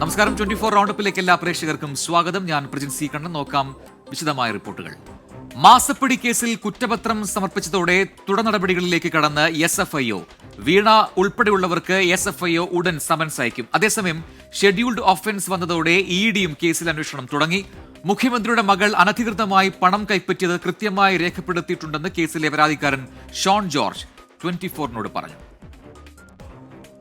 നമസ്കാരം. 24 റൗണ്ടപ്പിലേക്ക് എല്ലാ പ്രേക്ഷകർക്കും സ്വാഗതം. ഞാൻ പ്രജിൻ സി കണ്ണൻ. നോക്കാം വിശദമായ റിപ്പോർട്ടുകൾ. മാസപ്പടി കേസിൽ കുറ്റപത്രം സമർപ്പിച്ചതോടെ തുടർ നടപടികളിലേക്ക് കടന്ന് SFIO. വീണ ഉൾപ്പെടെയുള്ളവർക്ക് SFIO ഉടൻ സമൻസ് അയക്കും. അതേസമയം ഷെഡ്യൂൾഡ് ഓഫൻസ് വന്നതോടെ EDയും കേസിൽ അന്വേഷണം തുടങ്ങി. മുഖ്യമന്ത്രിയുടെ മകൾ അനധികൃതമായി പണം കൈപ്പറ്റിയത് കൃത്യമായി രേഖപ്പെടുത്തിയിട്ടുണ്ടെന്ന് കേസിലെ പരാതിക്കാരൻ ഷോൺ ജോർജ് 24നോട് പറഞ്ഞു.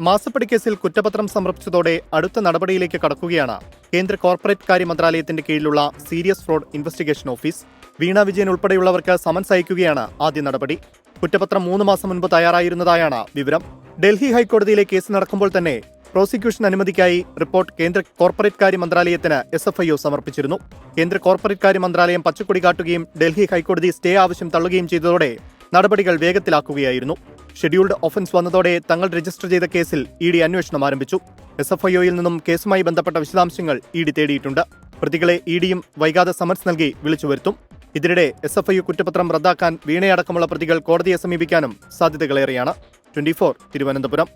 മാസപ്പടി കേസിൽ കുറ്റപത്രം സമർപ്പിച്ചതോടെ അടുത്ത നടപടിയിലേക്ക് കടക്കുകയാണ് കേന്ദ്ര കോർപ്പറേറ്റ് കാര്യ മന്ത്രാലയത്തിന്റെ കീഴിലുള്ള serious fraud investigation office. Veena Vijayan ഉൾപ്പെടെയുള്ളവർക്ക് summons അയക്കുകയാണ് ആദ്യ നടപടി. കുറ്റപത്രം 3 മാസം മുൻപ് തയ്യാറായിരുന്നതായാണ് വിവരം. ഡൽഹി ഹൈക്കോടതിയിലെ കേസ് നടക്കുമ്പോൾ തന്നെ പ്രോസിക്യൂഷൻ അനുമതിക്കായി റിപ്പോർട്ട് കേന്ദ്ര കോർപ്പറേറ്റ് കാര്യ മന്ത്രാലയത്തിന് SFIO സമർപ്പിച്ചിരുന്നു. കേന്ദ്ര കോർപ്പറേറ്റ് കാര്യ മന്ത്രാലയം പച്ചക്കൊടി കാട്ടുകയും ഡൽഹി ഹൈക്കോടതി സ്റ്റേ ആവശ്യം തള്ളുകയും ചെയ്തതോടെ നടപടികൾ വേഗത്തിലാക്കുകയായിരുന്നു. ഷെഡ്യൂൾഡ് ഓഫൻസ് വന്നതോടെ തങ്ങൾ രജിസ്റ്റർ ചെയ്ത കേസിൽ ED അന്വേഷണം ആരംഭിച്ചു. SFIOയിൽ നിന്നും കേസുമായി ബന്ധപ്പെട്ട വിശദാംശങ്ങൾ ED തേടിയിട്ടുണ്ട്. പ്രതികളെ EDയും വൈകാതെ സമൻസ് നൽകി വിളിച്ചുവരുത്തും. ഇതിനിടെ SFIO കുറ്റപത്രം റദ്ദാക്കാൻ വീണയടക്കമുള്ള പ്രതികൾ കോടതിയെ സമീപിക്കാനും സാധ്യതകളേറെയാണ്. 24 തിരുവനന്തപുരം.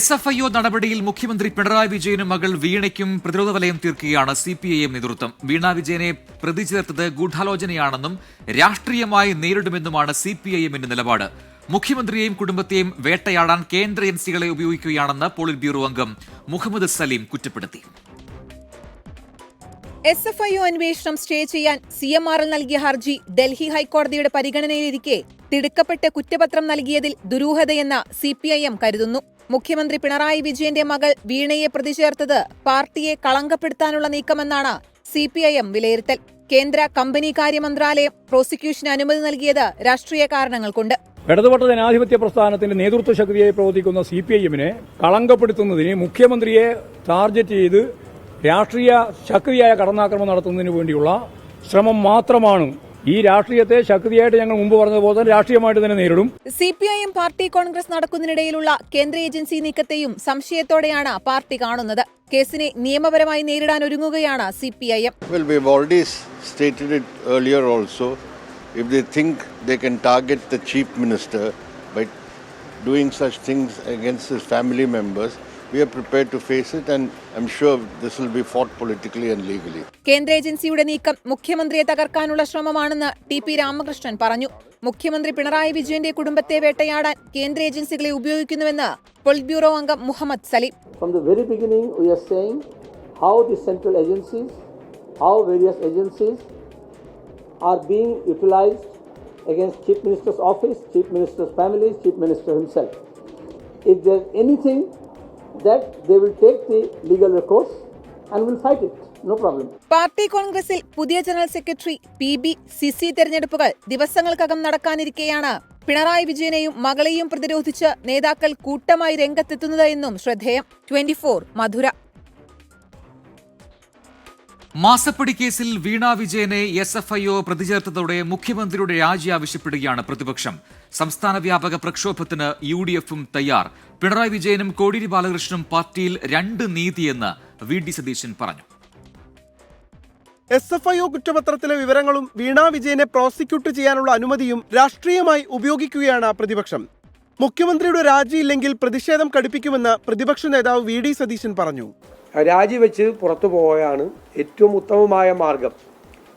SFIO നടപടിയിൽ മുഖ്യമന്ത്രി പിണറായി വിജയനും മകൾ വീണയ്ക്കും പ്രതിരോധ വലയം തീർക്കുകയാണ് CPIM നേതൃത്വം. വീണ വിജയനെ പ്രതി ചേർത്തത് ഗൂഢാലോചനയാണെന്നും രാഷ്ട്രീയമായി നേരിടുമെന്നുമാണ് CPIMന്റെ നിലപാട്. മുഖ്യമന്ത്രിയെയും കുടുംബത്തെയും വേട്ടയാടാൻ കേന്ദ്ര ഏജൻസികളെ ഉപയോഗിക്കുകയാണെന്ന് പോളിറ്റ് ബ്യൂറോ അംഗം മുഹമ്മദ് സലീം കുറ്റപ്പെടുത്തി. SFIO അന്വേഷണം സ്റ്റേ ചെയ്യാൻ CMRL നൽകിയ ഹർജി ഡൽഹി ഹൈക്കോടതിയുടെ പരിഗണനയിലിരിക്കെ തിടുക്കപ്പെട്ട് കുറ്റപത്രം നൽകിയതിൽ ദുരൂഹതയെന്ന് CPIM കരുതുന്നു. മുഖ്യമന്ത്രി പിണറായി വിജയന്റെ മകൾ വീണയെ പ്രതി ചേർത്തത് പാർട്ടിയെ കളങ്കപ്പെടുത്താനുള്ള നീക്കമെന്നാണ് CPIM വിലയിരുത്തൽ. കേന്ദ്ര കമ്പനി കാര്യ മന്ത്രാലയം പ്രോസിക്യൂഷന് അനുമതി നൽകിയത് രാഷ്ട്രീയ കാരണങ്ങൾ കൊണ്ട്. ഇടതുപക്ഷ ജനാധിപത്യ പ്രസ്ഥാനത്തിന്റെ നേതൃത്വ ശക്തിയായി പ്രവർത്തിക്കുന്ന CPIMനെ കളങ്കപ്പെടുത്തുന്നതിന് മുഖ്യമന്ത്രിയെ ടാർഗറ്റ് ചെയ്ത് രാഷ്ട്രീയ ശക്തിയായ കടന്നാക്രമണം നടത്തുന്നതിന് വേണ്ടിയുള്ള ശ്രമം മാത്രമാണ്. ഈ രാഷ്ട്രീയത്തെ ശക്തിയായിട്ട് ഞങ്ങൾ മുമ്പ് പറഞ്ഞതുപോലെ രാഷ്ട്രീയമായിട്ട് തന്നെ നേരിടും. CPIM പാർട്ടി കോൺഗ്രസ് നടക്കുന്നതിനിടയിലുള്ള കേന്ദ്ര ഏജൻസി നീക്കത്തെയും സംശയത്തോടെയാണ് പാർട്ടി കാണുന്നത്. കേസിനെ നിയമപരമായി നേരിടാൻ ഒരുങ്ങുകയാണ് CPIM. Well, we've already stated it earlier also. If they think they can target the chief minister by doing such things against his family members, we are prepared to face it, and I'm sure this will be fought politically and legally. കേന്ദ്ര ഏജൻസിയുടെ നീക്കം മുഖ്യമന്ത്രിയെ തകർക്കാനുള്ള ശ്രമമാണെന്ന് TP Ramakrishnan പറഞ്ഞു. മുഖ്യമന്ത്രി പിണറായി വിജയന്റെ കുടുംബത്തെ വേട്ടയാടാൻ കേന്ദ്ര ഏജൻസികളെ ഉപയോഗിക്കുന്നുവെന്ന് പോളിറ്റ് ബ്യൂറോ അംഗം Mohammed Salim. From the very beginning we are saying how the central agencies, how various agencies are being utilized against Chief Minister's office, Chief Minister's family, Chief Minister himself. If there's anything that they will take the legal recourse and will fight it, no problem. Party കോൺഗ്രസിൽ പുതിയ general secretary PB CC തെരഞ്ഞെടുപ്പുകൾ ദിവസങ്ങൾക്കകം നടക്കാനിരിക്കെയാണ് പിണറായി വിജയനെയും മകളെയും പ്രതിരോധിച്ച് നേതാക്കൾ കൂട്ടമായി രംഗത്തെത്തുന്നത് എന്നും ശ്രദ്ധേയം. 24 മധുര. മാസപ്പടി കേസിൽ വീണ വിജയനെ SFIO പ്രതി ചേർത്തതോടെ മുഖ്യമന്ത്രിയുടെ രാജി ആവശ്യപ്പെടുകയാണ് പ്രതിപക്ഷം. സംസ്ഥാന വ്യാപക പ്രക്ഷോഭത്തിന് UDFും തയ്യാർ. പിണറായി വിജയനും കോടിയേരി ബാലകൃഷ്ണനും പാർട്ടിയിൽ 2 നീതിയെന്ന് VD സതീശൻ പറഞ്ഞു. SFIO കുറ്റപത്രത്തിലെ വിവരങ്ങളും വീണ വിജയനെ പ്രോസിക്യൂട്ട് ചെയ്യാനുള്ള അനുമതിയും രാഷ്ട്രീയമായി ഉപയോഗിക്കുകയാണ് പ്രതിപക്ഷം. മുഖ്യമന്ത്രിയുടെ രാജിയില്ലെങ്കിൽ പ്രതിഷേധം കടുപ്പിക്കുമെന്ന് പ്രതിപക്ഷ നേതാവ് VD സതീശൻ പറഞ്ഞു. രാജിവെച്ച് പുറത്തു പോവുകയാണ് ഏറ്റവും ഉത്തമമായ മാർഗം.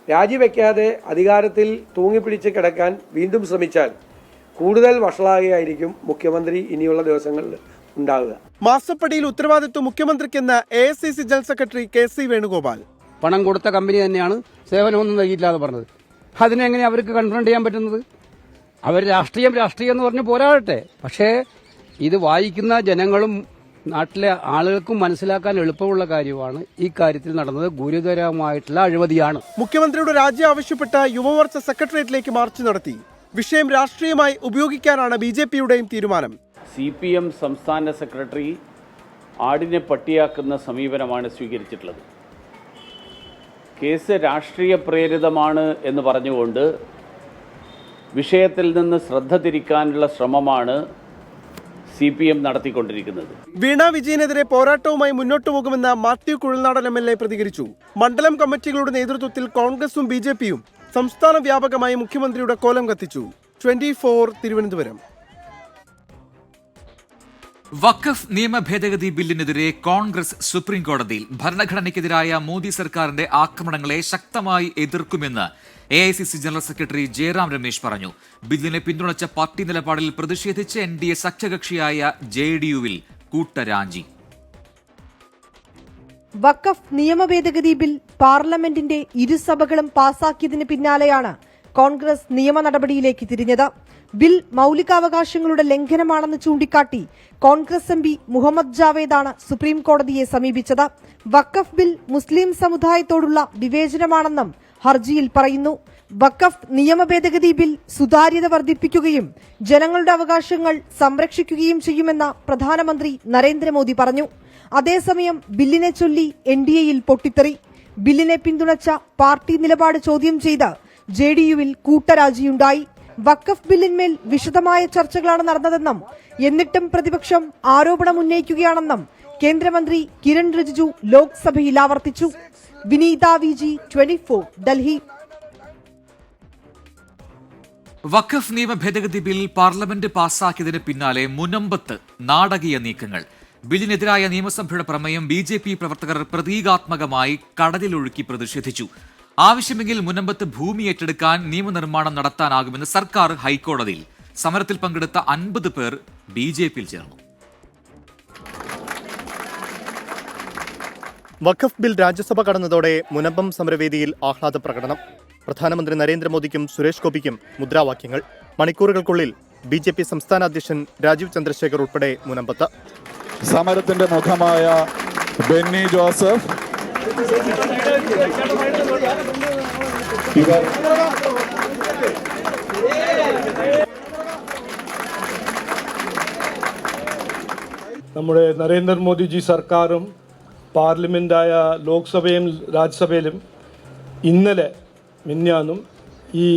രാജിവെക്കാതെ അധികാരത്തിൽ തൂങ്ങിപ്പിടിച്ച് കിടക്കാൻ വീണ്ടും ശ്രമിച്ചാൽ കൂടുതൽ വഷളാകുകയായിരിക്കും മുഖ്യമന്ത്രി ഇനിയുള്ള ദിവസങ്ങളിൽ ഉണ്ടാവുക. മാസപ്പടിയിൽ ഉത്തരവാദിത്വം മുഖ്യമന്ത്രിക്കെന്ന് AICC general secretary KC Venugopal. പണം കൊടുത്ത കമ്പനി തന്നെയാണ് സേവനമൊന്നും നൽകിയില്ലാതെ പറഞ്ഞത്. അതിനെങ്ങനെ അവർക്ക് കൺഫ്രണ്ട് ചെയ്യാൻ പറ്റുന്നത്? അവർ രാഷ്ട്രീയം എന്ന് പറഞ്ഞ് പോരാടട്ടെ. പക്ഷേ ഇത് വായിക്കുന്ന ജനങ്ങളും നാട്ടിലെ ആളുകൾക്കും മനസ്സിലാക്കാൻ എളുപ്പമുള്ള കാര്യമാണ്. ഈ കാര്യത്തിൽ നടന്നത് ഗുരുതരമായിട്ടുള്ള അഴിമതിയാണ്. മുഖ്യമന്ത്രിയുടെ രാജി ആവശ്യപ്പെട്ട യുവമോർച്ച സെക്രട്ടേറിയറ്റിലേക്ക് മാർച്ച് നടത്തി. വിഷയം രാഷ്ട്രീയമായി ഉപയോഗിക്കാനാണ് BJPയുടെയും തീരുമാനം. CPM സംസ്ഥാന സെക്രട്ടറി ആടിനെ പട്ടിയാക്കുന്ന സമീപനമാണ് സ്വീകരിച്ചിട്ടുള്ളത്. കേസ് രാഷ്ട്രീയ പ്രേരിതമാണ് എന്ന് പറഞ്ഞുകൊണ്ട് വിഷയത്തിൽ നിന്ന് ശ്രദ്ധ തിരിക്കാനുള്ള ശ്രമമാണ് CPM നടത്തിക്കൊണ്ടിരിക്കുന്നത്. വീണ വിജയനെതിരെ പോരാട്ടവുമായി മുന്നോട്ടു പോകുമെന്ന് മാത്യു കുഴൽനാടൻ MLA പ്രതികരിച്ചു. മണ്ഡലം കമ്മിറ്റികളുടെ നേതൃത്വത്തിൽ കോൺഗ്രസും BJPയും സംസ്ഥാന വ്യാപകമായി മുഖ്യമന്ത്രിയുടെ കോലം കത്തിച്ചു. 24 തിരുവനന്തപുരം. വഖഫ് നിയമ ഭേദഗതി ബില്ലിനെതിരെ കോൺഗ്രസ് സുപ്രീം കോടതിയിൽ. ഭരണഘടനയ്ക്കെതിരായ മോദി സർക്കാരിന്റെ ആക്രമണങ്ങളെ ശക്തമായി എതിർക്കുമെന്ന് AICC general secretary Jairam Ramesh പറഞ്ഞു. ബില്ലിനെ പിന്തുണച്ച പാർട്ടി നിലപാടിൽ പ്രതിഷേധിച്ച് NDA സഖ്യകക്ഷിയായ JDU-വിൽ കൂട്ടരാജി. വഖഫ് നിയമ ഭേദഗതി ബിൽ പാർലമെന്റിന്റെ ഇരുസഭകളും പാസാക്കിയതിന് പിന്നാലെയാണ് കോൺഗ്രസ് നിയമ നടപടിയിലേക്ക് തിരിഞ്ഞത്. ബിൽ മൌലികാവകാശങ്ങളുടെ ലംഘനമാണെന്ന് ചൂണ്ടിക്കാട്ടി കോൺഗ്രസ് MP മുഹമ്മദ് ജാവേദാണ് സുപ്രീം കോടതിയെ സമീപിച്ചത്. വഖഫ് ബിൽ മുസ്ലിം സമുദായത്തോടുള്ള വിവേചനമാണെന്നും ഹർജിയിൽ പറയുന്നു. വഖഫ് നിയമ ഭേദഗതി ബിൽ സുതാര്യത വർദ്ധിപ്പിക്കുകയും ജനങ്ങളുടെ അവകാശങ്ങൾ സംരക്ഷിക്കുകയും ചെയ്യുമെന്ന് പ്രധാനമന്ത്രി നരേന്ദ്രമോദി പറഞ്ഞു. അതേസമയം ബില്ലിനെ ചൊല്ലി NDAയിൽ പൊട്ടിത്തെറി. ബില്ലിനെ പിന്തുണച്ച പാർട്ടി നിലപാട് ചോദ്യം ചെയ്ത് JDU-വിൽ കൂട്ടരാജിയുണ്ടായി. വഖഫ് ബില്ലിന്മേൽ വിശദമായ ചർച്ചകളാണ് നടന്നതെന്നും എന്നിട്ടും പ്രതിപക്ഷം ആരോപണം ഉന്നയിക്കുകയാണെന്നും കേന്ദ്രമന്ത്രി കിരൺ റിജിജു ലോക്സഭയിൽ ആവർത്തിച്ചു. വിനീത VG 24 ഡൽഹി. വഖഫ് നിയമ ഭേദഗതി ബിൽ പാർലമെന്റ് പാസാക്കിയതിന് പിന്നാലെ മുനമ്പത്ത് നാടകീയ നീക്കങ്ങൾ. ബില്ലിനെതിരായ നിയമസഭയുടെ പ്രമേയം BJP പ്രവർത്തകർ പ്രതീകാത്മകമായി കടലിലൊഴുക്കി പ്രതിഷേധിച്ചു. ആവശ്യമെങ്കിൽ മുനമ്പത്ത് ഭൂമി ഏറ്റെടുക്കാൻ നിയമനിർമ്മാണം നടത്താനാകുമെന്ന് സർക്കാർ ഹൈക്കോടതിയിൽ. സമരത്തിൽ പങ്കെടുത്ത 50 പേർ BJP-യിൽ ചേർന്നു. വഖഫ് ബിൽ രാജ്യസഭ കടന്നതോടെ മുനമ്പം സമരവേദിയിൽ ആഹ്ലാദ പ്രകടനം. പ്രധാനമന്ത്രി നരേന്ദ്രമോദിക്കും സുരേഷ് ഗോപിക്കും മുദ്രാവാക്യങ്ങൾ. മണിക്കൂറുകൾക്കുള്ളിൽ BJP സംസ്ഥാന അധ്യക്ഷൻ രാജീവ് ചന്ദ്രശേഖർ ഉൾപ്പെടെ മുനമ്പത്ത്. സമരത്തിന്റെ മുഖമായ ബെന്നി ജോസഫ്, നമ്മുടെ നരേന്ദ്രമോദിജി സർക്കാരും പാർലമെന്റായ ലോക്സഭയും രാജ്യസഭയിലും ഇന്നലെ മിഞ്ഞാന്നും ഈ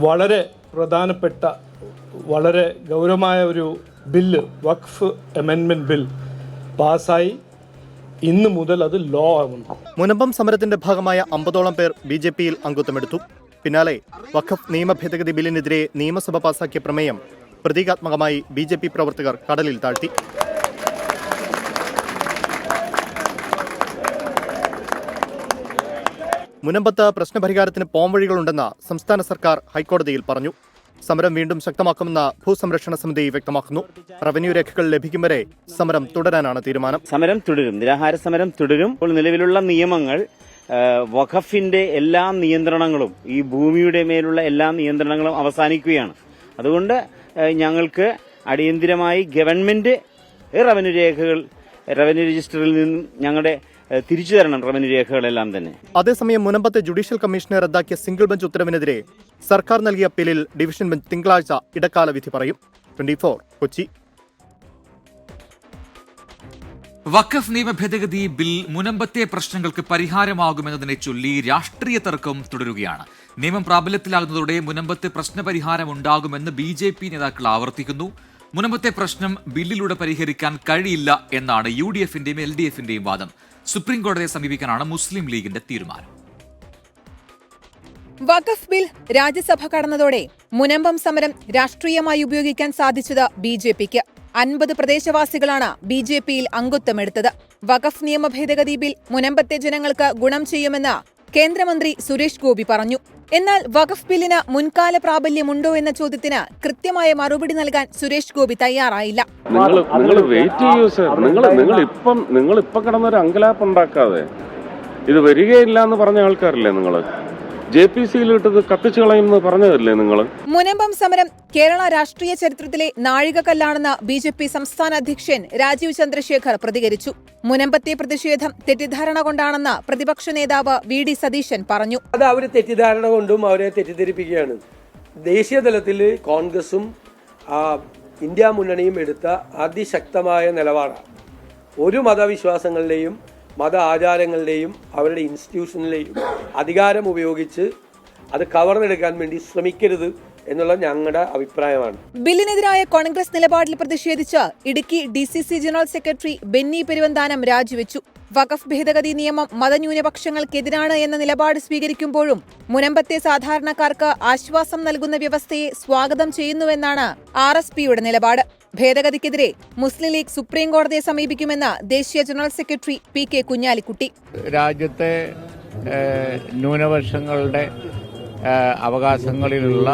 വളരെ പ്രധാനപ്പെട്ട വളരെ ഗൗരവമായ ഒരു ബില്ല് വഖഫ് അമെൻമെന്റ് ബിൽ പാസ്സായി. ഇന്ന് മുതൽ അത് ലോ ആവുന്നു. മുനമ്പം സമരത്തിന്റെ ഭാഗമായ 50ഓളം പേർ BJP-യിൽ അംഗത്വമെടുത്തു. പിന്നാലെ വഖഫ് നിയമ ഭേദഗതി ബില്ലിനെതിരെ നിയമസഭ പാസാക്കിയ പ്രമേയം പ്രതീകാത്മകമായി BJP പ്രവർത്തകർ കടലിൽ താഴ്ത്തി. മുനമ്പത്ത് പ്രശ്നപരിഹാരത്തിന് പോംവഴികളുണ്ടെന്ന് സംസ്ഥാന സർക്കാർ ഹൈക്കോടതിയിൽ പറഞ്ഞു. സമരം വീണ്ടും ശക്തമാക്കുമെന്ന് ഭൂസംരക്ഷണ സമിതി വ്യക്തമാക്കുന്നു. റവന്യൂ രേഖകൾ ലഭിക്കും വരെ സമരം തുടരാനാണ് തീരുമാനം. സമരം തുടരും, നിരാഹാര സമരം തുടരും. ഇപ്പോൾ നിലവിലുള്ള നിയമങ്ങൾ വഖഫിന്റെ എല്ലാ നിയന്ത്രണങ്ങളും, ഈ ഭൂമിയുടെ മേലുള്ള എല്ലാ നിയന്ത്രണങ്ങളും അവസാനിക്കുകയാണ്. അതുകൊണ്ട് ഞങ്ങൾക്ക് അടിയന്തിരമായി ഗവൺമെന്റ് റവന്യൂ രേഖകൾ, റവന്യൂ രജിസ്റ്ററിൽ നിന്നും ഞങ്ങളുടെ തിരിച്ചു തരണം റവന്യൂ രേഖകളെല്ലാം തന്നെ. അതേസമയം മുനമ്പത്തെ ജുഡീഷ്യൽ കമ്മീഷനെ റദ്ദാക്കിയ സിംഗിൾ ബെഞ്ച് ഉത്തരവിനെതിരെ സർക്കാർ നൽകിയ അപ്പീലിൽ ഡിവിഷൻ ബെഞ്ച് തിങ്കളാഴ്ച ഇടക്കാല വിധി പറയും. 24 കൊച്ചി. വഖഫ് നിയമ ഭേദഗതി ബിൽ മുനമ്പത്തെ പ്രശ്നങ്ങൾക്ക് പരിഹാരമാകുമെന്നതിനെ ചൊല്ലി രാഷ്ട്രീയ തർക്കം തുടരുകയാണ്. നിയമം പ്രാബല്യത്തിലാകുന്നതോടെ മുനമ്പത്തെ പ്രശ്നപരിഹാരം ഉണ്ടാകുമെന്ന് BJP നേതാക്കൾ ആവർത്തിക്കുന്നു. മുനമ്പത്തെ പ്രശ്നം ബില്ലിലൂടെ പരിഹരിക്കാൻ കഴിയില്ല എന്നാണ് UDF-ന്റെയും LDF-ന്റെയും വാദം. സുപ്രീം കോടതിയെ സമീപിക്കാനാണ് മുസ്ലിം ലീഗിന്റെ തീരുമാനം. വഖഫ് ബിൽ രാജ്യസഭ കടന്നതോടെ മുനമ്പം സമരം രാഷ്ട്രീയമായി ഉപയോഗിക്കാൻ സാധിച്ചത് BJP-ക്ക്. 50 പ്രദേശവാസികളാണ് BJP-യിൽ അംഗത്വമെടുത്തത്. വഖഫ് നിയമ ഭേദഗതി ബിൽ മുനമ്പത്തെ ജനങ്ങൾക്ക് ഗുണം ചെയ്യുമെന്ന് കേന്ദ്രമന്ത്രി സുരേഷ് ഗോപി പറഞ്ഞു. എന്നാൽ വഖഫ് ബില്ലിന് മുൻകാല പ്രാബല്യമുണ്ടോ എന്ന ചോദ്യത്തിന് കൃത്യമായ മറുപടി നൽകാൻ സുരേഷ് ഗോപി തയ്യാറായില്ല. നിങ്ങൾ വെയിറ്റ് ചെയ്യൂ സർ. നിങ്ങൾ ഇപ്പം കിടന്നൊരു അങ്കലാപ്പ് ഉണ്ടാക്കാതെ, ഇത് വരികയില്ല എന്ന് പറഞ്ഞ ആൾക്കാരല്ലേ നിങ്ങൾ? JPC-യിൽ ഇട്ടത് കത്തിച്ചു കളയുമെന്ന് പറഞ്ഞതല്ലേ നിങ്ങൾ? മുനമ്പം സമരം കേരള രാഷ്ട്രീയ ചരിത്രത്തിലെ നാഴികക്കല്ലാണെന്ന് BJP സംസ്ഥാന അധ്യക്ഷൻ രാജീവ് ചന്ദ്രശേഖർ പ്രതികരിച്ചു. മുനമ്പത്തെ പ്രതിഷേധം തെറ്റിദ്ധാരണ കൊണ്ടാണെന്ന് പ്രതിപക്ഷ നേതാവ് VD സതീശൻ പറഞ്ഞു. അത് അവർ തെറ്റിദ്ധാരണ കൊണ്ടും അവരെ തെറ്റിദ്ധരിപ്പിക്കുകയാണ്. ദേശീയ തലത്തിൽ കോൺഗ്രസും ഇന്ത്യ മുന്നണിയും എടുത്ത അതിശക്തമായ നിലപാടാണ്. ഒരു മതവിശ്വാസങ്ങളുടെയും മത ആചാരങ്ങളുടെയും അവരുടെ ഇൻസ്റ്റിറ്റ്യൂഷനിലെയും അധികാരം ഉപയോഗിച്ച് അത് കവർന്നെടുക്കാൻ വേണ്ടി ശ്രമിക്കരുത് എന്നുള്ള ഞങ്ങളുടെ അഭിപ്രായമാണ്. ബില്ലിനെതിരായ കോൺഗ്രസ് നിലപാടിൽ പ്രതിഷേധിച്ച് Idukki DCC general secretary Benny Peruvanthanam രാജിവെച്ചു. വഖഫ് ഭേദഗതി നിയമം മതന്യൂനപക്ഷങ്ങൾക്കെതിരാണ് എന്ന നിലപാട് സ്വീകരിക്കുമ്പോഴും മുനമ്പത്തെ സാധാരണക്കാർക്ക് ആശ്വാസം നൽകുന്ന വ്യവസ്ഥയെ സ്വാഗതം ചെയ്യുന്നുവെന്നാണ് RSPയുടെ നിലപാട്. ഭേദഗതിക്കെതിരെ മുസ്ലിം ലീഗ് സുപ്രീം കോടതിയെ സമീപിക്കുമെന്ന് ദേശീയ ജനറൽ സെക്രട്ടറി PK കുഞ്ഞാലിക്കുട്ടി. രാജ്യത്തെ ന്യൂനപക്ഷങ്ങളുടെ അവകാശങ്ങളിലുള്ള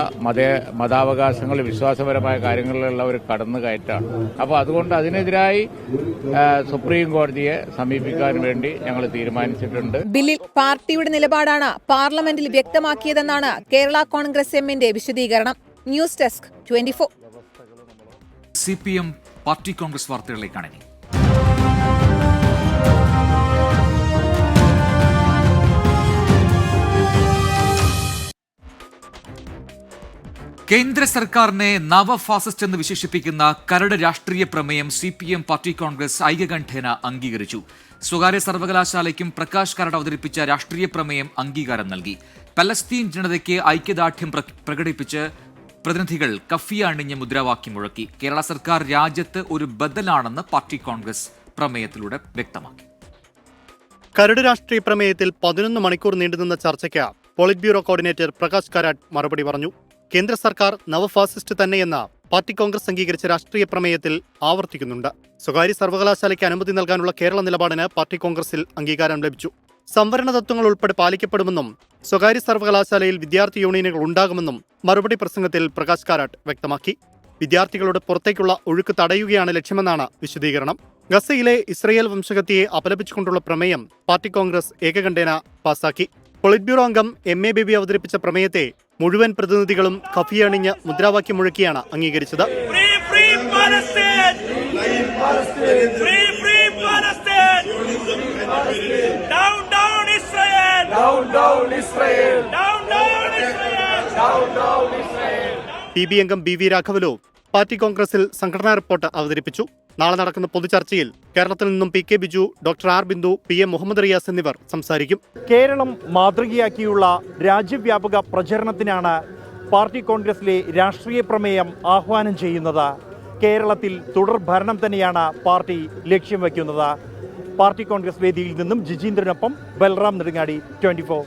മതാവകാശങ്ങൾ, വിശ്വാസപരമായ കാര്യങ്ങളിലുള്ള ഒരു കടന്നുകയറ്റാണ്. അപ്പോൾ അതുകൊണ്ട് അതിനെതിരായി സുപ്രീം കോടതിയെ സമീപിക്കാൻ വേണ്ടി ഞങ്ങൾ തീരുമാനിച്ചിട്ടുണ്ട്. ബില്ലിൽ പാർട്ടിയുടെ നിലപാടാണ് പാർലമെന്റിൽ വ്യക്തമാക്കിയതെന്നാണ് കേരള കോൺഗ്രസ് എമ്മിന്റെ വിശദീകരണം. News desk 24. CPM party congress വാർത്തകളിലേക്കാണ് ഇനി. കേന്ദ്ര സർക്കാരിനെ നവഫാസിസ്റ്റ് എന്ന് വിശേഷിപ്പിക്കുന്ന കരട് രാഷ്ട്രീയ പ്രമേയം CPM പാർട്ടി കോൺഗ്രസ് ഐക്യകണ്ഠേന അംഗീകരിച്ചു. സ്വകാര്യ സർവകലാശാലയ്ക്കും പ്രകാശ് കാരാട്ട് അവതരിപ്പിച്ച രാഷ്ട്രീയ പ്രമേയം അംഗീകാരം നൽകി. പലസ്തീൻ ജനതയ്ക്ക് ഐക്യദാർഢ്യം പ്രകടിപ്പിച്ച് പ്രതിനിധികൾ കഫിയ അണിഞ്ഞ് മുദ്രാവാക്യം മുഴക്കി. കേരള സർക്കാർ രാജ്യത്ത് ഒരു ബദലാണെന്ന് പാർട്ടി കോൺഗ്രസ് പ്രമേയത്തിലൂടെ വ്യക്തമാക്കി. കരട് രാഷ്ട്രീയ പ്രമേയത്തിൽ 11 മണിക്കൂർ നീണ്ടുനിന്ന ചർച്ചയ്ക്ക് polit bureau coordinator Prakash Karat മറുപടി പറഞ്ഞു. കേന്ദ്ര സർക്കാർ നവഫാസിസ്റ്റ് തന്നെയെന്ന് പാർട്ടി കോൺഗ്രസ് അംഗീകരിച്ച രാഷ്ട്രീയ പ്രമേയത്തിൽ ആവർത്തിക്കുന്നുണ്ട്. സ്വകാര്യ സർവകലാശാലയ്ക്ക് അനുമതി നൽകാനുള്ള കേരള നിലപാടിന് പാർട്ടി കോൺഗ്രസിൽ അംഗീകാരം ലഭിച്ചു. സംവരണ തത്വങ്ങൾ ഉൾപ്പെടെ പാലിക്കപ്പെടുമെന്നും സ്വകാര്യ സർവകലാശാലയിൽ വിദ്യാർത്ഥി യൂണിയനുകൾ ഉണ്ടാകുമെന്നും മറുപടി പ്രസംഗത്തിൽ പ്രകാശ് കാരാട്ട് വ്യക്തമാക്കി. വിദ്യാർത്ഥികളുടെ പുറത്തേക്കുള്ള ഒഴുക്ക് തടയുകയാണ് ലക്ഷ്യമെന്നാണ് വിശദീകരണം. ഗസയിലെ ഇസ്രയേൽ വംശഹത്യയെ അപലപിച്ചുകൊണ്ടുള്ള പ്രമേയം പാർട്ടി കോൺഗ്രസ് ഏകകണ്ഠേന പാസാക്കി. പോളിറ്റ് ബ്യൂറോ അംഗം MA ബേബി അവതരിപ്പിച്ച പ്രമേയത്തെ മുഴുവൻ പ്രതിനിധികളും കഫിയ അണിഞ്ഞ് മുദ്രാവാക്യം മുഴക്കിയാണ് അംഗീകരിച്ചത്. PB അംഗം BV രാഘവലു പാർട്ടി കോൺഗ്രസിൽ സംഘടനാ റിപ്പോർട്ട് അവതരിപ്പിച്ചു. നാളെ നടക്കുന്ന പൊതുചർച്ചയിൽ കേരളത്തിൽ നിന്നും PK Biju, doctor R Bindu, PM Muhammad Riyas എന്നിവർ സംസാരിക്കും. കേരളം മാതൃകയാക്കിയുള്ള രാജ്യവ്യാപക പ്രചരണത്തിനാണ് പാർട്ടി കോൺഗ്രസിലെ രാഷ്ട്രീയ പ്രമേയം ആഹ്വാനം ചെയ്യുന്നത്. കേരളത്തിൽ തുടർ ഭരണം തന്നെയാണ് പാർട്ടി ലക്ഷ്യം വയ്ക്കുന്നത്. പാർട്ടി കോൺഗ്രസ് വേദിയിൽ നിന്നും ജിജീന്ദ്രനൊപ്പം Balram Nedungadi, 24.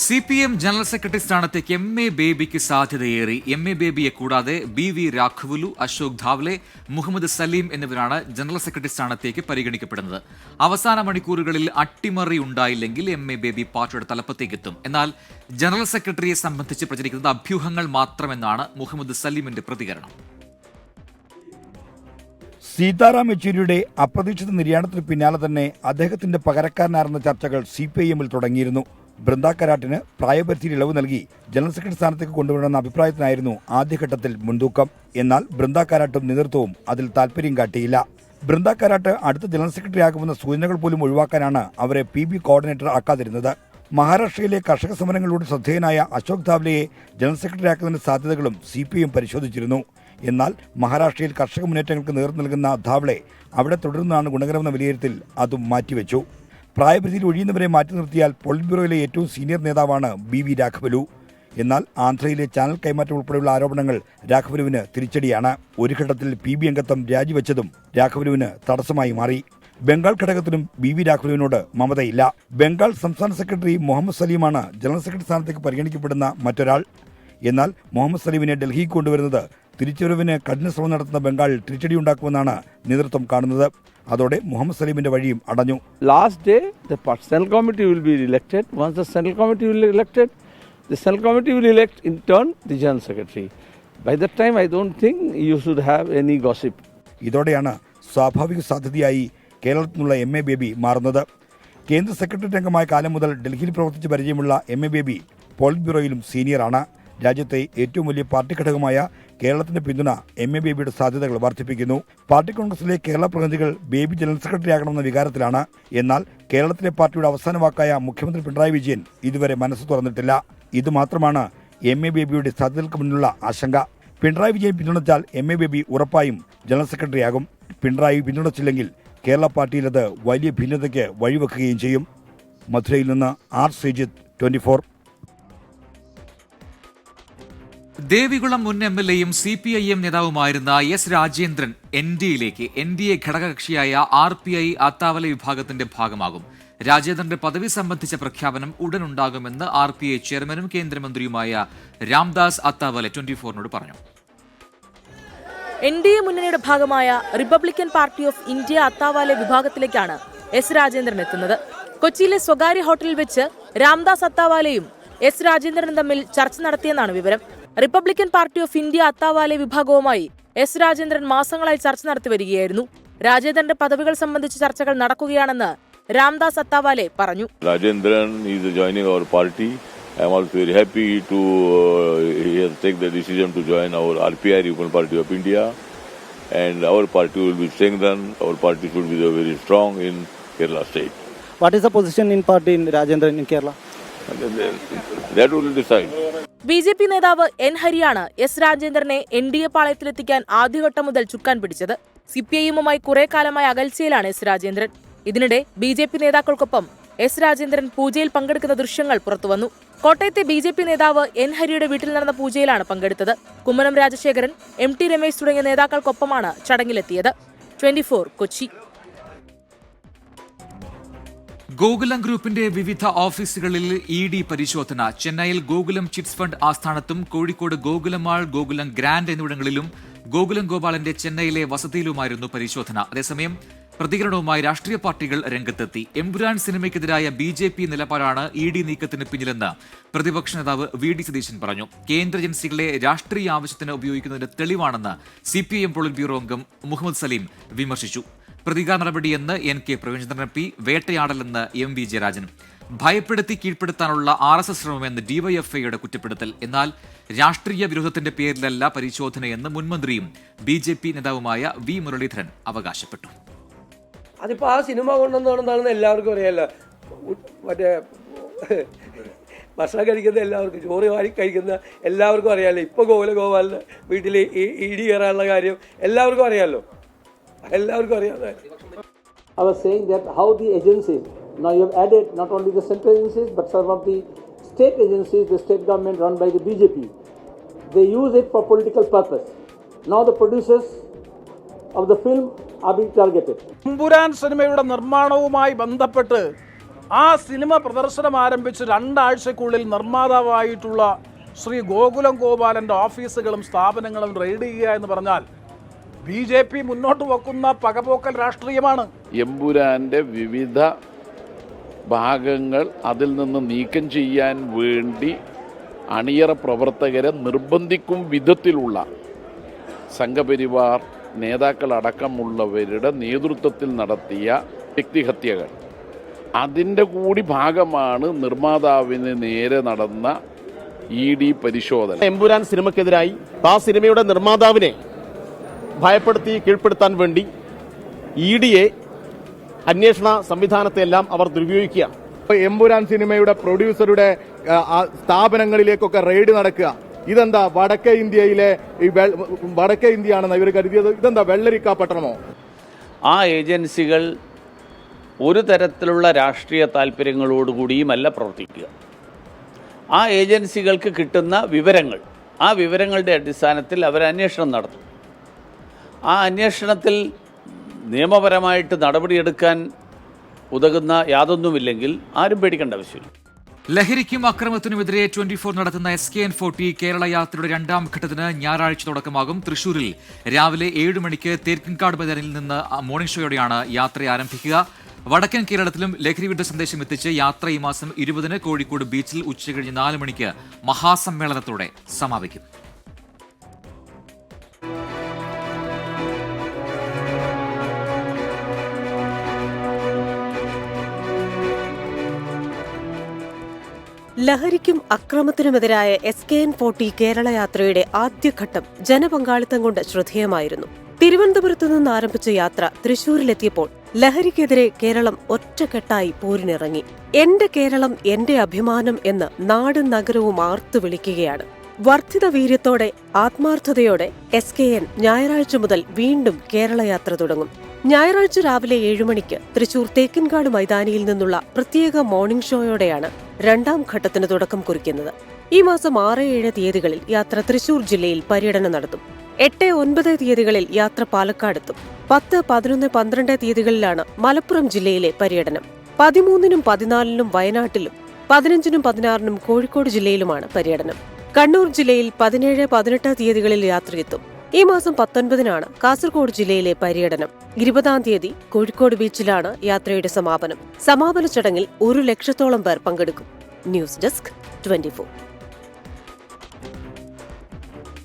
CPM general secretary സ്ഥാനത്തേക്ക് MA ബേബിക്ക് സാധ്യതയേറി. MA ബേബിയെ കൂടാതെ BV രാഘവലു, അശോക് ധാവ്ലെ, മുഹമ്മദ് സലീം എന്നിവരാണ് ജനറൽ സെക്രട്ടറി സ്ഥാനത്തേക്ക് പരിഗണിക്കപ്പെടുന്നത്. അവസാന മണിക്കൂറുകളിൽ അട്ടിമറി ഉണ്ടായില്ലെങ്കിൽ MA ബേബി പാർട്ടിയുടെ തലപ്പത്തേക്കെത്തും. എന്നാൽ ജനറൽ സെക്രട്ടറിയെ സംബന്ധിച്ച് പ്രചരിക്കുന്നത് അഭ്യൂഹങ്ങൾ മാത്രമെന്നാണ് മുഹമ്മദ് സലീമിന്റെ പ്രതികരണം. സീതാറാം യെച്ചൂരിയുടെ അപ്രതീക്ഷിത നിര്യാണത്തിന് പിന്നാലെ തന്നെ അദ്ദേഹത്തിന്റെ പകരക്കാരനായിരുന്ന ചർച്ചകൾ CPIM-ൽ തുടങ്ങിയിരുന്നു. ബൃന്ദ കാരാട്ടിന് പ്രായപരിധിയിൽ ഇളവ് നൽകി ജനറൽ സെക്രട്ടറി സ്ഥാനത്തേക്ക് കൊണ്ടുവരണമെന്ന അഭിപ്രായത്തിനായിരുന്നു ആദ്യഘട്ടത്തിൽ മുൻതൂക്കം. എന്നാൽ ബൃന്ദ കാരാട്ടും നേതൃത്വവും അതിൽ താൽപര്യം കാട്ടിയില്ല. ബൃന്ദ കാരാട്ട് അടുത്ത ജനറൽ സെക്രട്ടറി ആകുമെന്ന സൂചനകൾ പോലും ഒഴിവാക്കാനാണ് അവരെ PB കോർഡിനേറ്റർ ആക്കാതിരുന്നത്. മഹാരാഷ്ട്രയിലെ കർഷക സമരങ്ങളിലൂടെ ശ്രദ്ധേയനായ അശോക് ധാവ്ലെയെ ജനറൽ സെക്രട്ടറി ആക്കുന്നതിന്റെ സാധ്യതകളും CPIM പരിശോധിച്ചിരുന്നു. എന്നാൽ മഹാരാഷ്ട്രയിൽ കർഷക മുന്നേറ്റങ്ങൾക്ക് നേതൃത്വം നൽകുന്ന ധാവ്ലെ അവിടെ തുടരുന്നതാണ് ഗുണകരമെന്ന വിലയിരുത്തൽ അതും മാറ്റിവെച്ചു. പ്രായപരിധിയിൽ ഒഴിയുന്നവരെ മാറ്റി നിർത്തിയാൽ പോളിറ്റ് ബ്യൂറോയിലെ ഏറ്റവും സീനിയർ നേതാവാണ് BV രാഘവലു. എന്നാൽ ആന്ധ്രയിലെ ചാനൽ കൈമാറ്റം ഉൾപ്പെടെയുള്ള ആരോപണങ്ങൾ രാഘവലുവിന് തിരിച്ചടിയാണ്. ഒരു ഘട്ടത്തിൽ PB അംഗത്വം രാജിവെച്ചതും രാഘവലുവിന് തടസ്സമായി മാറി. ബംഗാൾ ഘടകത്തിലും BV രാഘവലുവിനോട് മമതയില്ല. ബംഗാൾ സംസ്ഥാന സെക്രട്ടറി മുഹമ്മദ് സലീമാണ് ജനറൽ സെക്രട്ടറി സ്ഥാനത്തേക്ക് പരിഗണിക്കപ്പെടുന്ന മറ്റൊരാൾ. എന്നാൽ മുഹമ്മദ് സലീമിനെ ഡൽഹിക്ക് കൊണ്ടുവരുന്നത് തിരിച്ചുവരവിന് കഠിന ശ്രമം നടത്തുന്ന ബംഗാളിൽ തിരിച്ചടിയുണ്ടാക്കുമെന്നാണ് നേതൃത്വം കാണുന്നത്. അതോടെ മുഹമ്മദ് സലീമിന്റെ വഴിയും അടഞ്ഞു. Last day the central committee will be elected. Once the central committee will be elected, the central committee will elect in turn the general secretary. By that time I don't think you should have any gossip. ഇതോടെയാണ് സ്വാഭാവിക സാധ്യതയായി കേരളത്തിൽ നിന്നുള്ള MA baby മാറുന്നത്. കേന്ദ്ര secretary അംഗമായ കാലം മുതൽ ഡൽഹിയിൽ പ്രവർത്തിച്ച് പരിചയമുള്ള MA ബേബി പോളിറ്റ് ബ്യൂറോയിലും സീനിയറാണ്. രാജ്യത്തെ ഏറ്റവും വലിയ പാർട്ടി ഘടകമായ കേരളത്തിന്റെ പിന്തുണ MA ബേബിയുടെ സാധ്യതകൾ വർദ്ധിപ്പിക്കുന്നു. പാർട്ടി കോൺഗ്രസിലെ കേരള പ്രതിനിധികൾ ബേബി ജനറൽ സെക്രട്ടറി ആകണമെന്ന വികാരത്തിലാണ്. എന്നാൽ കേരളത്തിലെ പാർട്ടിയുടെ അവസാന വാക്കായ മുഖ്യമന്ത്രി പിണറായി വിജയൻ ഇതുവരെ മനസ്സ് തുറന്നിട്ടില്ല. ഇതുമാത്രമാണ് MA ബേബിയുടെ സാധ്യതകൾക്ക് മുന്നിലുള്ള ആശങ്ക. പിണറായി വിജയൻ പിന്തുണച്ചാൽ MA ബേബി ഉറപ്പായും ജനറൽ സെക്രട്ടറിയാകും. പിണറായി പിന്തുണച്ചില്ലെങ്കിൽ കേരള പാർട്ടിയിൽ അത് വലിയ ഭിന്നതയ്ക്ക് വഴിവെക്കുകയും ചെയ്യും. മധുരയിൽ നിന്ന് R ശ്രീജിത്ത്, 24. ദേവികുളം മുൻ MLA-യും CPIM നേതാവുമായിരുന്ന S Rajendran NDA ഘടകകക്ഷിയായ RPI അത്താവല വിഭാഗത്തിന്റെ ഭാഗമാകും. രാജേന്ദ്രന്റെ പദവി സംബന്ധിച്ച പ്രഖ്യാപനം ഉടനുണ്ടാകുമെന്ന് RPI ചെയർമാനും കേന്ദ്രമന്ത്രിയുമായ രാംദാസ് അത്താവലെ 24-നോട് പറഞ്ഞു. NDA മുന്നണിയുടെ ഭാഗമായ Republican party of India Athawale വിഭാഗത്തിലേക്കാണ് എസ് രാജേന്ദ്രൻ എത്തുന്നത്. കൊച്ചിയിലെ സ്വകാര്യ ഹോട്ടലിൽ വെച്ച് രാംദാസ് അത്താവാലെയും എസ് രാജേന്ദ്രനും തമ്മിൽ ചർച്ച നടത്തിയെന്നാണ് വിവരം. Republican party of India Athawale വിഭാഗവുമായി എസ് രാജേന്ദ്രൻ മാസങ്ങളായി ചർച്ച നടത്തി വരികയായിരുന്നു. രാജേന്ദ്രന്റെ പദവികൾ സംബന്ധിച്ച ചർച്ചകൾ നടക്കുകയാണെന്ന് രാംദാസ് അത്താവാലെ പറഞ്ഞു. Rajendran is joining our party. I am also very happy to he has taken the decision to join our RPI, Republican Party of India, and our party will be strengthened. Our party should be very strong in Kerala state. What is the position in party in Rajendran in Kerala? That will decide. BJP നേതാവ് N. ഹരിയാണ് S രാജേന്ദ്രനെ NDA പാളയത്തിലെത്തിക്കാൻ ആദ്യഘട്ടം മുതൽ ചുക്കാൻ പിടിച്ചത്. CPIയുമായി കുറെ കാലമായ അകൽച്ചയിലാണ് S Rajendran. ഇതിനിടെ BJP നേതാക്കൾക്കൊപ്പം S Rajendran പൂജയിൽ പങ്കെടുക്കുന്ന ദൃശ്യങ്ങൾ പുറത്തുവന്നു. കോട്ടയത്തെ BJP നേതാവ് N. ഹരിയുടെ വീട്ടിൽ നടന്ന പൂജയിലാണ് പങ്കെടുത്തത്. കുമ്മനം രാജശേഖരൻ, MT രമേശ് തുടങ്ങിയ നേതാക്കൾക്കൊപ്പമാണ് ചടങ്ങിലെത്തിയത്. 24 കൊച്ചി. ഗോകുലം ഗ്രൂപ്പിന്റെ വിവിധ ഓഫീസുകളിൽ ED പരിശോധന. ചെന്നൈയിൽ ഗോകുലം ചിറ്റ്സ് ഫണ്ട് ആസ്ഥാനത്തും കോഴിക്കോട് ഗോകുലം മാൾ, ഗോകുലം ഗ്രാൻഡ് എന്നിവിടങ്ങളിലും ഗോകുലം ഗോപാലന്റെ ചെന്നൈയിലെ വസതിയിലുമായിരുന്നു പരിശോധന. അതേസമയം പ്രതികരണവുമായി രാഷ്ട്രീയ പാർട്ടികൾ രംഗത്തെത്തി. എമ്പുരാൻ സിനിമയ്ക്കെതിരായ BJP നിലപാടാണ് ED നീക്കത്തിന് പിന്നിലെന്ന് പ്രതിപക്ഷ നേതാവ് VD സതീശൻ പറഞ്ഞു. കേന്ദ്ര ഏജൻസികളെ രാഷ്ട്രീയ ആവശ്യത്തിന് ഉപയോഗിക്കുന്നതിന്റെ തെളിവാണെന്ന് CPIM പോളിറ്റ് ബ്യൂറോ അംഗം മുഹമ്മദ് സലീം വിമർശിച്ചു. പ്രതികാര നടപടിയെന്ന് NK പ്രവീൺചന്ദ്രൻ MP, വേട്ടയാടലെന്ന് MV ജയരാജൻ. ഭയപ്പെടുത്തി കീഴ്പ്പെടുത്താനുള്ള RSS ശ്രമമെന്ന് DYFIയുടെ കുറ്റപ്പെടുത്തൽ. എന്നാൽ രാഷ്ട്രീയ വിരോധത്തിന്റെ പേരിലല്ല പരിശോധനയെന്ന് മുൻമന്ത്രിയും BJP നേതാവുമായ V. മുരളീധരൻ അവകാശപ്പെട്ടു. അതിപ്പോൾ ആ സിനിമ കൊണ്ടുവന്നാണെന്നാണെന്ന് എല്ലാവർക്കും അറിയാമല്ലോ. മറ്റേ ഭക്ഷണം കഴിക്കുന്ന എല്ലാവർക്കും, ചോറ് വാരി കഴിക്കുന്ന എല്ലാവർക്കും അറിയാമല്ലോ. ഇപ്പോൾ ഗോപാലിന് വീട്ടിൽ ED കയറാനുള്ള കാര്യം എല്ലാവർക്കും അറിയാമല്ലോ. എല്ലാവർക്കും അറിയാതെ. I was saying that how the agencies, now you have added not only the central agencies but some of the state agencies, the state government run by the BJP, they use it for political purpose. Now the producers of the film are being targeted. Empuraan സിനിമയുടെ നിർമ്മാണവുമായി ബന്ധപ്പെട്ട് ആ cinema പ്രദർശനം ആരംഭിച്ച് 2 ആഴ്ചക്കുള്ളിൽ നിർമ്മാതാവായിട്ടുള്ള ശ്രീ ഗോകുലം ഗോപാലന്റെ ഓഫീസുകളും സ്ഥാപനങ്ങളും raid ചെയ്യുക എന്ന് പറഞ്ഞാൽ BJP മുന്നോട്ട് വെക്കുന്ന പകപോക്കൽ രാഷ്ട്രീയമാണ്. എമ്പുരാന്റെ വിവിധ ഭാഗങ്ങൾ അതിൽ നിന്ന് നീക്കം ചെയ്യാൻ വേണ്ടി അണിയറ പ്രവർത്തകരെ നിർബന്ധിക്കും വിധത്തിലുള്ള സംഘപരിവാർ നേതാക്കളടക്കമുള്ളവരുടെ നേതൃത്വത്തിൽ നടത്തിയ വ്യക്തിഹത്യകൾ, അതിൻ്റെ കൂടി ഭാഗമാണ് നിർമ്മാതാവിന് നേരെ നടന്ന ED പരിശോധന. എമ്പുരാൻ സിനിമയ്ക്കെതിരായി ആ സിനിമയുടെ നിർമ്മാതാവിനെ ഭയപ്പെടുത്തി കീഴ്പ്പെടുത്താൻ വേണ്ടി EDയെ അന്വേഷണ സംവിധാനത്തെല്ലാം അവർ ദുരുപയോഗിക്കുകയാണ്. എമ്പുരാൻ സിനിമയുടെ പ്രൊഡ്യൂസറുടെ സ്ഥാപനങ്ങളിലേക്കൊക്കെ റെയ്ഡ് നടക്കുക. ഇതെന്താ വടക്കേ ഇന്ത്യയാണെന്ന് ഇവർ കരുതിയത്? ഇതെന്താ വെള്ളരിക്കാപട്ടണമോ? ആ ഏജൻസികൾ ഒരു തരത്തിലുള്ള രാഷ്ട്രീയ താല്പര്യങ്ങളോടുകൂടിയുമല്ല പ്രവർത്തിക്കുക. ആ ഏജൻസികൾക്ക് കിട്ടുന്ന വിവരങ്ങൾ, ആ വിവരങ്ങളുടെ അടിസ്ഥാനത്തിൽ അവർ അന്വേഷണം നടത്തും. ആ അന്വേഷണത്തിൽ നിയമപരമായിട്ട് നടപടിയെടുക്കാൻ ഉതകുന്ന യാതൊന്നുമില്ലെങ്കിൽ ആരും പേടിക്കേണ്ട ആവശ്യമില്ല. ലഹരിക്കും അക്രമത്തിനുമെതിരെ 24 നടത്തുന്ന SKN40 കേരള യാത്രയുടെ 2ാം ഘട്ടത്തിന് ഞായറാഴ്ച തുടക്കമാകും. തൃശൂരിൽ രാവിലെ 7 മണിക്ക് തേക്കിൻകാട് മൈതാനിൽ നിന്ന് മോർണിംഗ് ഷോയോടെയാണ് യാത്ര ആരംഭിക്കുക. വടക്കൻ കേരളത്തിലും ലഹരിവിരുദ്ധ സന്ദേശം എത്തിച്ച് യാത്ര ഈ മാസം 20-ന് കോഴിക്കോട് ബീച്ചിൽ ഉച്ചകഴിഞ്ഞ് 4 മണിക്ക് മഹാസമ്മേളനത്തോടെ സമാപിക്കും. ലഹരിക്കും അക്രമത്തിനുമെതിരായ SKN40 കേരള യാത്രയുടെ ആദ്യഘട്ടം ജനപങ്കാളിത്തം കൊണ്ട് ശ്രദ്ധേയമായിരുന്നു. തിരുവനന്തപുരത്തു നിന്ന് ആരംഭിച്ച യാത്ര തൃശൂരിലെത്തിയപ്പോൾ ലഹരിക്കെതിരെ കേരളം ഒറ്റക്കെട്ടായി പോരിനിറങ്ങി. എന്റെ കേരളം എന്റെ അഭിമാനം എന്ന് നാടും നഗരവും ആർത്തു വിളിക്കുകയാണ്. വർദ്ധിത വീര്യത്തോടെ ആത്മാർത്ഥതയോടെ SKN ഞായറാഴ്ച മുതൽ വീണ്ടും കേരള യാത്ര തുടങ്ങും. ഞായറാഴ്ച രാവിലെ 7 മണിക്ക് തൃശൂർ തേക്കിൻകാട് മൈതാനിയിൽ നിന്നുള്ള പ്രത്യേക മോർണിംഗ് ഷോയോടെയാണ് 2ാം ഘട്ടത്തിന് തുടക്കം കുറിക്കുന്നത്. ഈ മാസം 6-7 തീയതികളിൽ യാത്ര തൃശൂർ ജില്ലയിൽ പര്യടനം നടത്തും. 8-9 തീയതികളിൽ യാത്ര പാലക്കാടെത്തും. 10, 11, 12 തീയതികളിലാണ് മലപ്പുറം ജില്ലയിലെ പര്യടനം. 13-നും 14-നും വയനാട്ടിലും 15-നും 16-നും കോഴിക്കോട് ജില്ലയിലുമാണ് പര്യടനം. കണ്ണൂർ ജില്ലയിൽ 17, 18 തീയതികളിൽ യാത്രയെത്തും. ഈ മാസം 19-നാണ് കാസർഗോഡ് ജില്ലയിലെ പര്യടനം. 20-ാം തീയതി കോഴിക്കോട് ബീച്ചിലാണ് യാത്രയുടെ സമാപനം. സമാപന ചടങ്ങിൽ 1 ലക്ഷത്തോളം പേർ പങ്കെടുക്കും. News desk 24.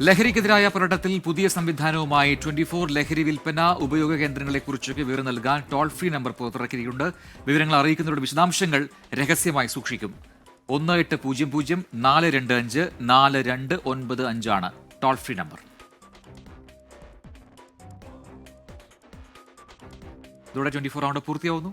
ലഹരിക്കെതിരായ പോരാട്ടത്തിൽ പുതിയ സംവിധാനവുമായി 24 ലഹരി വിൽപ്പന ഉപയോഗ കേന്ദ്രങ്ങളെക്കുറിച്ചൊക്കെ വിവരം നൽകാൻ ടോൾ ഫ്രീ നമ്പർ പുറത്തിറക്കിയിട്ടുണ്ട്. വിവരങ്ങൾ അറിയിക്കുന്നവരുടെ വിശദാംശങ്ങൾ രഹസ്യമായി സൂക്ഷിക്കും. 1800-425-4295 ആണ് ടോൾ ഫ്രീ നമ്പർ. ഇതോടെ 24 റൗണ്ട് പൂർത്തിയാവുന്നു.